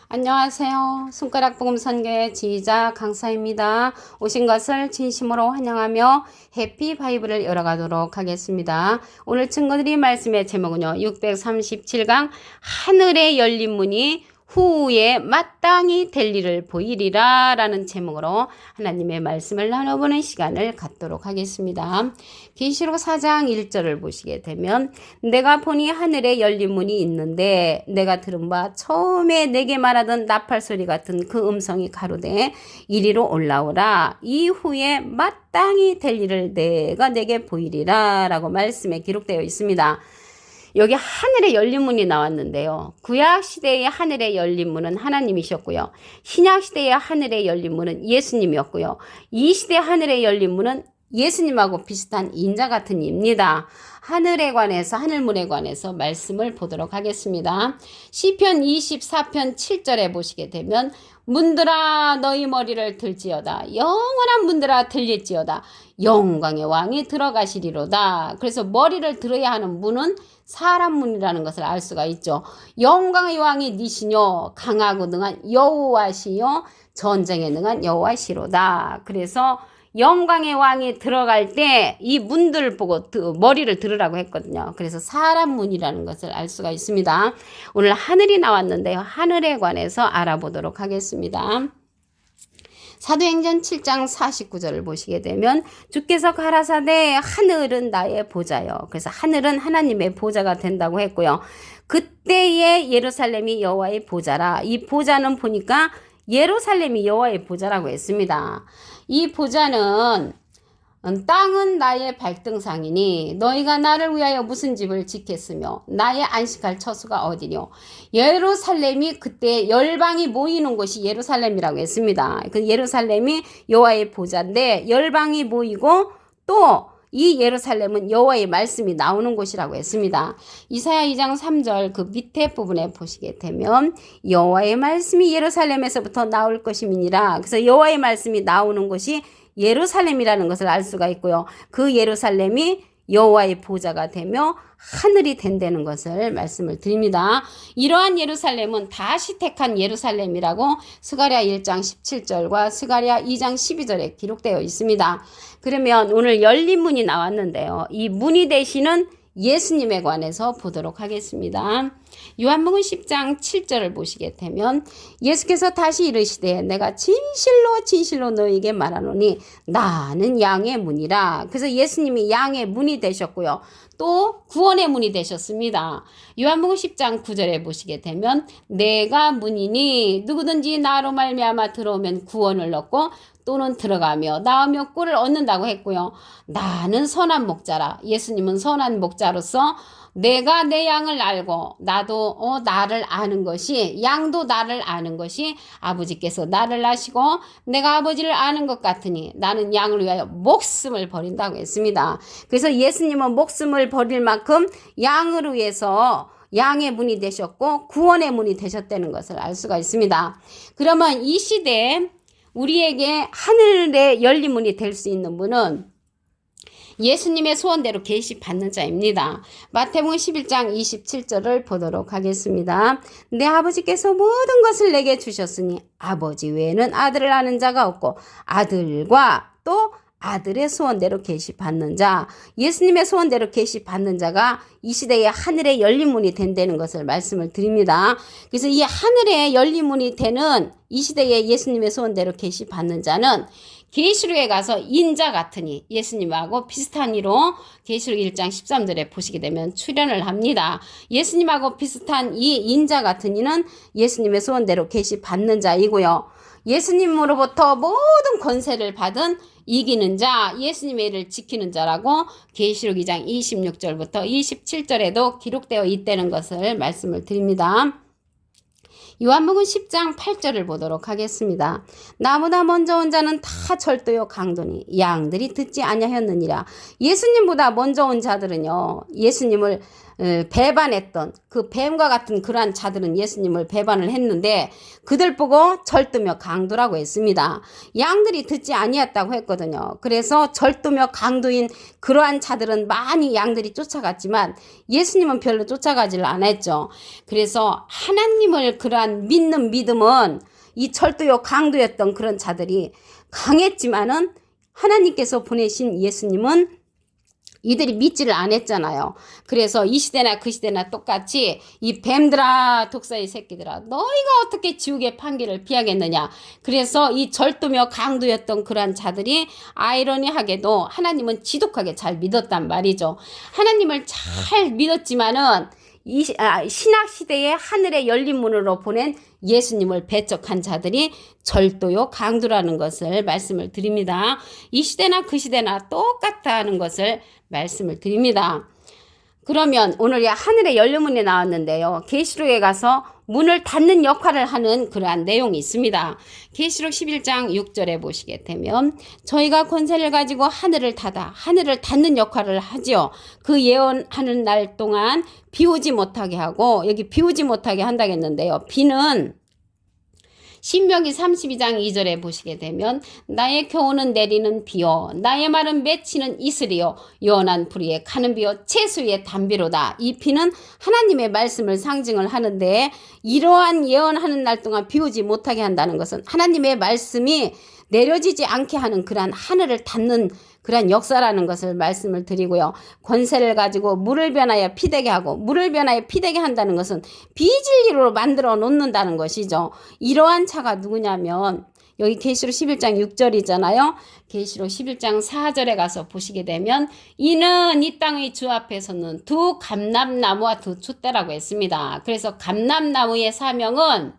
안녕하세요. 손가락 복음 선교의 지휘자 강사입니다. 오신 것을 진심으로 환영하며 해피 바이블을 열어가도록 하겠습니다. 오늘 친구들이 말씀의 제목은요. 637강 하늘의 열린 문이 후에 마땅히 될 일을 보이리라 라는 제목으로 하나님의 말씀을 나눠보는 시간을 갖도록 하겠습니다. 계시록 4장 1절을 보시게 되면 내가 보니 하늘에 열린 문이 있는데 내가 들은 바 처음에 내게 말하던 나팔 소리 같은 그 음성이 가로되 이리로 올라오라 이후에 마땅히 될 일을 내가 내게 보이리라 라고 말씀에 기록되어 있습니다. 여기 하늘의 열린 문이 나왔는데요. 구약 시대의 하늘의 열린 문은 하나님이셨고요. 신약 시대의 하늘의 열린 문은 예수님이었고요. 이 시대 하늘의 열린 문은 예수님하고 비슷한 인자 같은 입니다. 하늘에 관해서 하늘문에 관해서 말씀을 보도록 하겠습니다. 시편 24편 7절에 보시게 되면 문들아 너희 머리를 들지어다 영원한 문들아 들릴지어다 영광의 왕이 들어가시리로다. 그래서 머리를 들어야 하는 문은 사람 문이라는 것을 알 수가 있죠. 영광의 왕이 니시뇨 강하고 능한 여호와시요 전쟁에 능한 여호와시로다. 그래서 영광의 왕이 들어갈 때 이 문들 보고 머리를 들으라고 했거든요. 그래서 사람 문이라는 것을 알 수가 있습니다. 오늘 하늘이 나왔는데요. 하늘에 관해서 알아보도록 하겠습니다. 사도행전 7장 49절을 보시게 되면 주께서 가라사대 하늘은 나의 보좌요. 그래서 하늘은 하나님의 보좌가 된다고 했고요. 그때의 예루살렘이 여호와의 보좌라. 이 보좌는 보니까 예루살렘이 여호와의 보좌라고 했습니다. 이 보좌는 땅은 나의 발등상이니 너희가 나를 위하여 무슨 집을 짓겠으며 나의 안식할 처소가 어디뇨. 예루살렘이 그때 열방이 모이는 곳이 예루살렘이라고 했습니다. 그 예루살렘이 여호와의 보좌인데 열방이 모이고 또 이 예루살렘은 여호와의 말씀이 나오는 곳이라고 했습니다. 이사야 2장 3절 그 밑에 부분에 보시게 되면 여호와의 말씀이 예루살렘에서부터 나올 것임이니라. 그래서 여호와의 말씀이 나오는 곳이 예루살렘이라는 것을 알 수가 있고요. 그 예루살렘이 여호와의 보좌가 되며 하늘이 된다는 것을 말씀을 드립니다. 이러한 예루살렘은 다시 택한 예루살렘이라고 스가랴 1장 17절과 스가랴 2장 12절에 기록되어 있습니다. 그러면 오늘 열린 문이 나왔는데요. 이 문이 되시는 예수님에 관해서 보도록 하겠습니다. 요한복음 10장 7절을 보시게 되면 예수께서 다시 이르시되 내가 진실로 진실로 너희에게 말하노니 나는 양의 문이라. 그래서 예수님이 양의 문이 되셨고요. 또 구원의 문이 되셨습니다. 요한복음 10장 9절에 보시게 되면 내가 문이니 누구든지 나로 말미암아 들어오면 구원을 얻고 또는 들어가며 나오며 꿀을 얻는다고 했고요. 나는 선한 목자라. 예수님은 선한 목자로서 내가 내 양을 알고 나도 나를 아는 것이 양도 나를 아는 것이 아버지께서 나를 아시고 내가 아버지를 아는 것 같으니 나는 양을 위하여 목숨을 버린다고 했습니다. 그래서 예수님은 목숨을 버릴 만큼 양을 위해서 양의 문이 되셨고 구원의 문이 되셨다는 것을 알 수가 있습니다. 그러면 이 시대에 우리에게 하늘의 열린 문이 될 수 있는 분은 예수님의 소원대로 계시받는 자입니다. 마태복음 11장 27절을 보도록 하겠습니다. 내 아버지께서 모든 것을 내게 주셨으니 아버지 외에는 아들을 아는 자가 없고 아들과 또 아들의 소원대로 계시받는 자, 예수님의 소원대로 계시받는 자가 이 시대에 하늘의 열린 문이 된다는 것을 말씀을 드립니다. 그래서 이 하늘의 열린 문이 되는 이 시대에 예수님의 소원대로 계시받는 자는 계시록에 가서 인자 같으니 예수님하고 비슷한 이로 계시록 1장 13절에 보시게 되면 출현을 합니다. 예수님하고 비슷한 이 인자 같은 이는 예수님의 소원대로 계시받는 자이고요. 예수님으로부터 모든 권세를 받은 이기는 자, 예수님의 일을 지키는 자라고 계시록 2장 26절부터 27절에도 기록되어 있다는 것을 말씀을 드립니다. 요한복음 10장 8절을 보도록 하겠습니다. 나보다 먼저 온 자는 다 절도요 강도니 양들이 듣지 아니하였느니라. 예수님보다 먼저 온 자들은요 예수님을 배반했던 그 뱀과 같은 그러한 자들은 예수님을 배반을 했는데 그들 보고 절도며 강도라고 했습니다. 양들이 듣지 아니했다고 했거든요. 그래서 절도며 강도인 그러한 자들은 많이 양들이 쫓아갔지만 예수님은 별로 쫓아가지를 않았죠. 그래서 하나님을 그러한 믿는 믿음은 이 절도요 강도였던 그런 자들이 강했지만은 하나님께서 보내신 예수님은 이들이 믿지를 않았잖아요. 그래서 이 시대나 그 시대나 똑같이 이 뱀들아 독사의 새끼들아 너희가 어떻게 지옥의 판결을 피하겠느냐. 그래서 이 절도며 강도였던 그러한 자들이 아이러니하게도 하나님은 지독하게 잘 믿었단 말이죠. 하나님을 잘 믿었지만은 신학 시대의 하늘의 열린 문으로 보낸 예수님을 배척한 자들이 절도요 강도라는 것을 말씀을 드립니다. 이 시대나 그 시대나 똑같다는 것을 말씀을 드립니다. 그러면 오늘 하늘의 열린 문이 나왔는데요. 계시록에 가서 문을 닫는 역할을 하는 그러한 내용이 있습니다. 계시록 11장 6절에 보시게 되면 저희가 권세를 가지고 하늘을 닫는 역할을 하지요. 그 예언하는 날 동안 비오지 못하게 하고, 여기 비오지 못하게 한다겠는데요. 비는 신명기 32장 2절에 보시게 되면 나의 교훈은 내리는 비요 나의 말은 맺히는 이슬이요 연한 불이에 가는 비요 채수의 담비로다. 이 비는 하나님의 말씀을 상징을 하는데 이러한 예언하는 날 동안 비오지 못하게 한다는 것은 하나님의 말씀이 내려지지 않게 하는 그러한 하늘을 닫는 그러한 역사라는 것을 말씀을 드리고요. 권세를 가지고 물을 변하여 피되게 하고 물을 변하여 피되게 한다는 것은 비진리로 만들어 놓는다는 것이죠. 이러한 차가 누구냐면 여기 계시록 11장 6절이잖아요. 계시록 11장 4절에 가서 보시게 되면 이는 이 땅의 주 앞에서는 두 감람나무와 두 촛대라고 했습니다. 그래서 감람나무의 사명은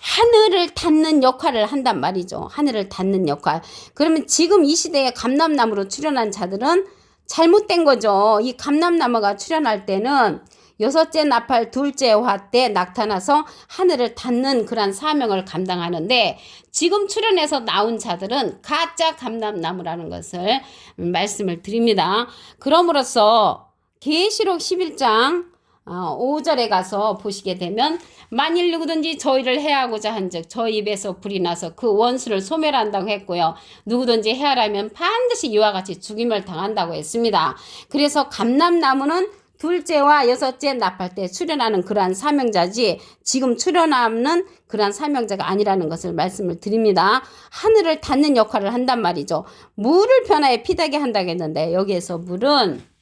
하늘을 닫는 역할을 한단 말이죠. 하늘을 닫는 역할. 그러면 지금 이 시대에 감람나무로 출현한 자들은 잘못된 거죠. 이 감람나무가 출현할 때는 여섯째 나팔 둘째 화 때 나타나서 하늘을 닫는 그런 사명을 감당하는데 지금 출현해서 나온 자들은 가짜 감람나무라는 것을 말씀을 드립니다. 그럼으로써 계시록 11장 5절에 가서 보시게 되면 만일 누구든지 저희를 해하고자 한즉 저희 입에서 불이 나서 그 원수를 소멸한다고 했고요. 누구든지 해하라면 반드시 이와 같이 죽임을 당한다고 했습니다. 그래서 감람나무는 둘째와 여섯째 나팔 때 출현하는 그러한 사명자지 지금 출현하는 그러한 사명자가 아니라는 것을 말씀을 드립니다. 하늘을 닫는 역할을 한단 말이죠. 물을 변화에 피되게 한다고 했는데 여기에서 물은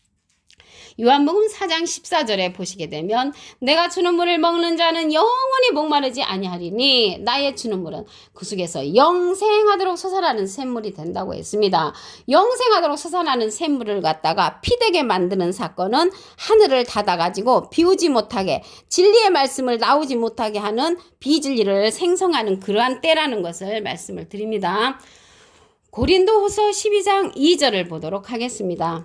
요한복음 4장 14절에 보시게 되면 내가 주는 물을 먹는 자는 영원히 목마르지 아니하리니 나의 주는 물은 그 속에서 영생하도록 솟아나는 샘물이 된다고 했습니다. 영생하도록 솟아나는 샘물을 갖다가 피되게 만드는 사건은 하늘을 닫아가지고 비우지 못하게 진리의 말씀을 나오지 못하게 하는 비진리를 생성하는 그러한 때라는 것을 말씀을 드립니다. 고린도후서 12장 2절을 보도록 하겠습니다.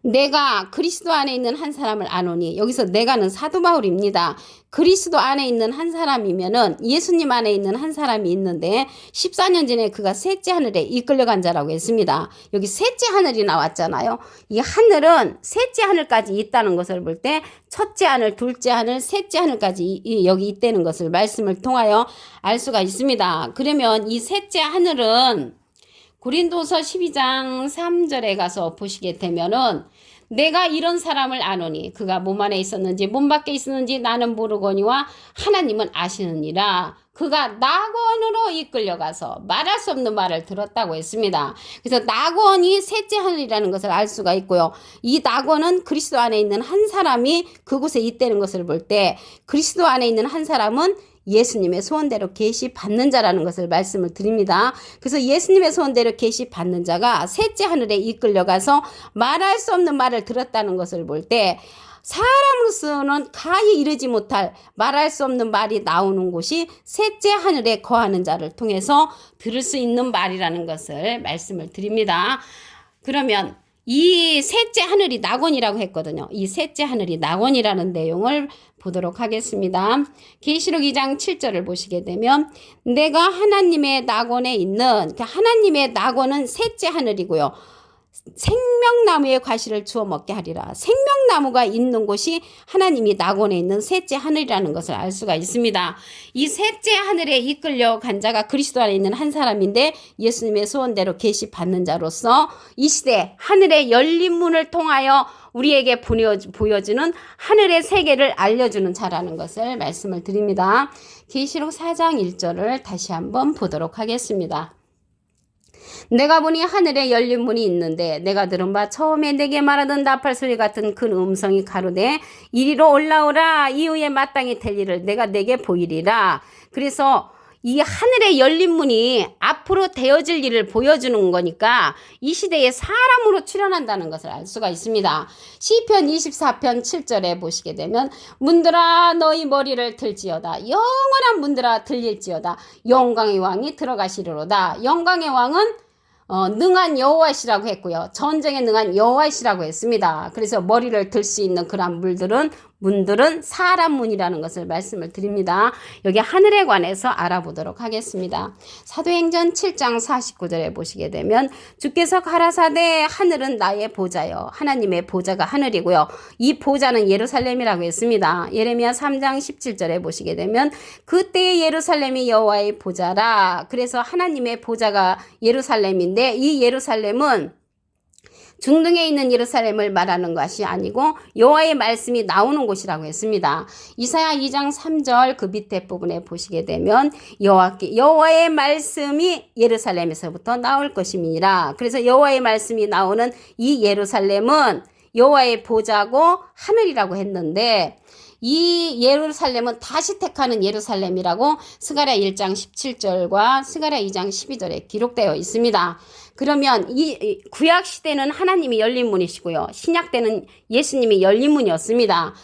내가 그리스도 안에 있는 한 사람을 아노니 여기서 내가는 사도 바울입니다. 그리스도 안에 있는 한 사람이면은 예수님 안에 있는 한 사람이 있는데 14년 전에 그가 셋째 하늘에 이끌려간 자라고 했습니다. 여기 셋째 하늘이 나왔잖아요. 이 하늘은 셋째 하늘까지 있다는 것을 볼 때 첫째 하늘, 둘째 하늘, 셋째 하늘까지 여기 있다는 것을 말씀을 통하여 알 수가 있습니다. 그러면 이 셋째 하늘은 고린도서 12장 3절에 가서 보시게 되면은 내가 이런 사람을 아노니 그가 몸 안에 있었는지 몸 밖에 있었는지 나는 모르거니와 하나님은 아시느니라. 그가 낙원으로 이끌려가서 말할 수 없는 말을 들었다고 했습니다. 그래서 낙원이 셋째 하늘이라는 것을 알 수가 있고요. 이 낙원은 그리스도 안에 있는 한 사람이 그곳에 있다는 것을 볼 때 그리스도 안에 있는 한 사람은 예수님의 소원대로 계시 받는 자라는 것을 말씀을 드립니다. 그래서 예수님의 소원대로 계시 받는 자가 셋째 하늘에 이끌려가서 말할 수 없는 말을 들었다는 것을 볼 때 사람으로서는 가히 이르지 못할 말할 수 없는 말이 나오는 곳이 셋째 하늘에 거하는 자를 통해서 들을 수 있는 말이라는 것을 말씀을 드립니다. 그러면 이 셋째 하늘이 낙원이라고 했거든요. 이 셋째 하늘이 낙원이라는 내용을 보도록 하겠습니다. 계시록 2장 7절을 보시게 되면 내가 하나님의 낙원에 있는 하나님의 낙원은 셋째 하늘이고요. 생명나무의 과실을 주워 먹게 하리라. 생명나무가 있는 곳이 하나님이 낙원에 있는 셋째 하늘이라는 것을 알 수가 있습니다. 이 셋째 하늘에 이끌려 간 자가 그리스도 안에 있는 한 사람인데 예수님의 소원대로 계시 받는 자로서 이 시대 하늘의 열린 문을 통하여 우리에게 보여주는 하늘의 세계를 알려주는 자라는 것을 말씀을 드립니다. 계시록 4장 1절을 다시 한번 보도록 하겠습니다. 내가 보니 하늘에 열린 문이 있는데 내가 들은 바 처음에 내게 말하던 나팔 소리 같은 큰 음성이 가로되 이리로 올라오라. 이후에 마땅히 될 일을 내가 내게 보이리라. 그래서 이 하늘에 열린 문이 앞으로 되어질 일을 보여주는 거니까 이 시대에 사람으로 출현한다는 것을 알 수가 있습니다. 시편 24편 7절에 보시게 되면 문들아 너희 머리를 들지어다. 영원한 문들아 들릴지어다. 영광의 왕이 들어가시리로다. 영광의 왕은 능한 여호와시라고 했고요. 전쟁에 능한 여호와시라고 했습니다. 그래서 머리를 들 수 있는 그런 문들은 사람 문이라는 것을 말씀을 드립니다. 여기 하늘에 관해서 알아보도록 하겠습니다. 사도행전 7장 49절에 보시게 되면 주께서 가라사대 하늘은 나의 보좌요. 하나님의 보좌가 하늘이고요. 이 보좌는 예루살렘이라고 했습니다. 예레미야 3장 17절에 보시게 되면 그때의 예루살렘이 여호와의 보좌라. 그래서 하나님의 보좌가 예루살렘인데 이 예루살렘은 중동에 있는 예루살렘을 말하는 것이 아니고 여호와의 말씀이 나오는 곳이라고 했습니다. 이사야 2장 3절 그 밑에 부분에 보시게 되면 여호와의 말씀이 예루살렘에서부터 나올 것임이니라. 그래서 여호와의 말씀이 나오는 이 예루살렘은 여호와의 보좌고 하늘이라고 했는데 이 예루살렘은 다시 택하는 예루살렘이라고 스가랴 1장 17절과 스가랴 2장 12절에 기록되어 있습니다. 그러면 이 구약 시대는 하나님이 열린 문이시고요. 신약 때는 예수님이 열린 문이었습니다.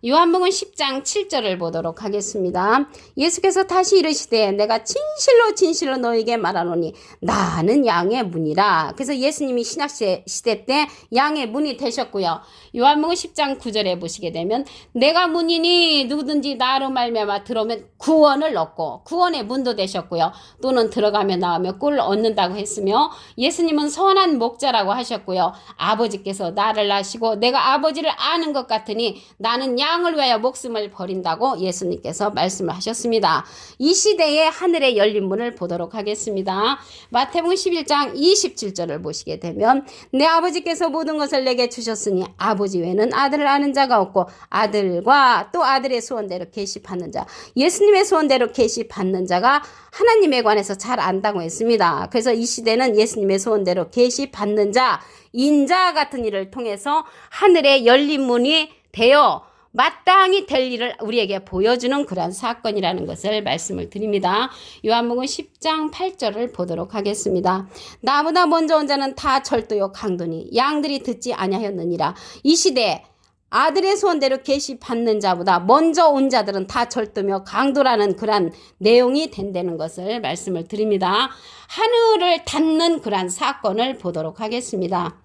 요한복음 10장 7절을 보도록 하겠습니다. 예수께서 다시 이르시되 내가 진실로 너에게 말하노니 나는 양의 문이라. 그래서 예수님이 신약 시대 때 양의 문이 되셨고요. 요한복음 10장 9절에 보시게 되면 내가 문이니 누구든지 나로 말미암아 들어오면 구원을 얻고 구원의 문도 되셨고요. 또는 들어가며 나오며 꿀을 얻는다고 했으며 예수님은 선한 목자라고 하셨고요. 아버지께서 나를 낳으시고 내가 아버지를 아는 것 같으니 나는 양을 위하여 목숨을 버린다고 예수님께서 말씀을 하셨습니다. 이 시대에 하늘의 열린 문을 보도록 하겠습니다. 마태복음 11장 27절을 보시게 되면 내 아버지께서 모든 것을 내게 주셨으니 아버지 외에는 아들을 아는 자가 없고 아들과 또 아들의 소원대로 계시받는 자, 예수님의 소원대로 계시받는 자가 하나님에 관해서 잘 안다고 했습니다. 그래서 이 시대는 예수님의 소원대로 계시받는 자, 인자 같은 일을 통해서 하늘의 열린 문이 되어 마땅히 될 일을 우리에게 보여주는 그러한 사건이라는 것을 말씀을 드립니다. 요한복음 10장 8절을 보도록 하겠습니다. 나보다 먼저 온 자는 다 절도요 강도니 양들이 듣지 아니하였느니라. 이 시대 아들의 소원대로 계시받는 자보다 먼저 온 자들은 다 절도며 강도라는 그러한 내용이 된다는 것을 말씀을 드립니다. 하늘을 닫는 그러한 사건을 보도록 하겠습니다.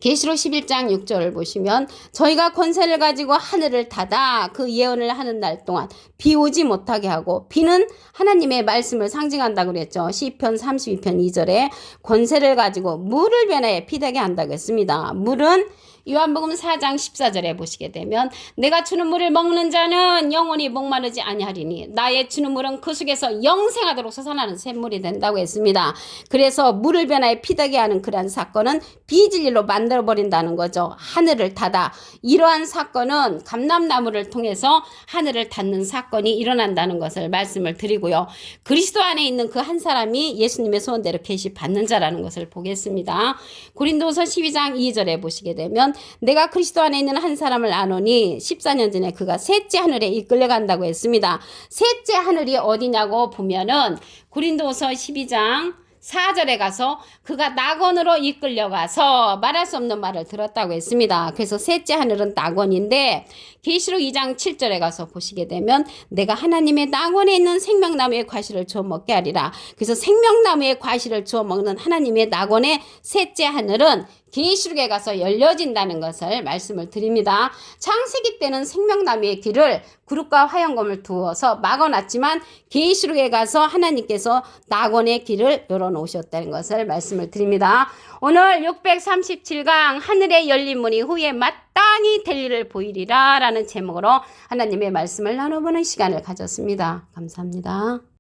계시록 11장 6절을 보시면 저희가 권세를 가지고 하늘을 닫아 그 예언을 하는 날 동안 비 오지 못하게 하고, 비는 하나님의 말씀을 상징한다고 그랬죠. 시편 32편 2절에 권세를 가지고 물을 변하여 피되게 한다고 했습니다. 물은 요한복음 4장 14절에 보시게 되면 내가 주는 물을 먹는 자는 영원히 목마르지 아니하리니 나의 주는 물은 그 속에서 영생하도록 솟아나는 샘물이 된다고 했습니다. 그래서 물을 변하여 피되게 하는 그러한 사건은 비진리로 만들어버린다는 거죠. 하늘을 닫아. 이러한 사건은 감람나무를 통해서 하늘을 닫는 사건이 일어난다는 것을 말씀을 드리고요. 그리스도 안에 있는 그 한 사람이 예수님의 소원대로 계시받는 자라는 것을 보겠습니다. 고린도서 12장 2절에 보시게 되면 내가 그리스도 안에 있는 한 사람을 아노니 14년 전에 그가 셋째 하늘에 이끌려 간다고 했습니다. 셋째 하늘이 어디냐고 보면은 고린도서 12장 4절에 가서 그가 낙원으로 이끌려가서 말할 수 없는 말을 들었다고 했습니다. 그래서 셋째 하늘은 낙원인데 계시록 2장 7절에 가서 보시게 되면 내가 하나님의 낙원에 있는 생명나무의 과실을 주워 먹게 하리라. 그래서 생명나무의 과실을 주워 먹는 하나님의 낙원의 셋째 하늘은 계시록에 가서 열려진다는 것을 말씀을 드립니다. 창세기 때는 생명나무의 길을 구름과 화영검을 두어서 막아놨지만 계시록에 가서 하나님께서 낙원의 길을 열어놓으셨다는 것을 말씀을 드립니다. 오늘 637강 하늘의 열린 문이 후에 마땅히 될 일을 보이리라 라는 제목으로 하나님의 말씀을 나눠보는 시간을 가졌습니다. 감사합니다.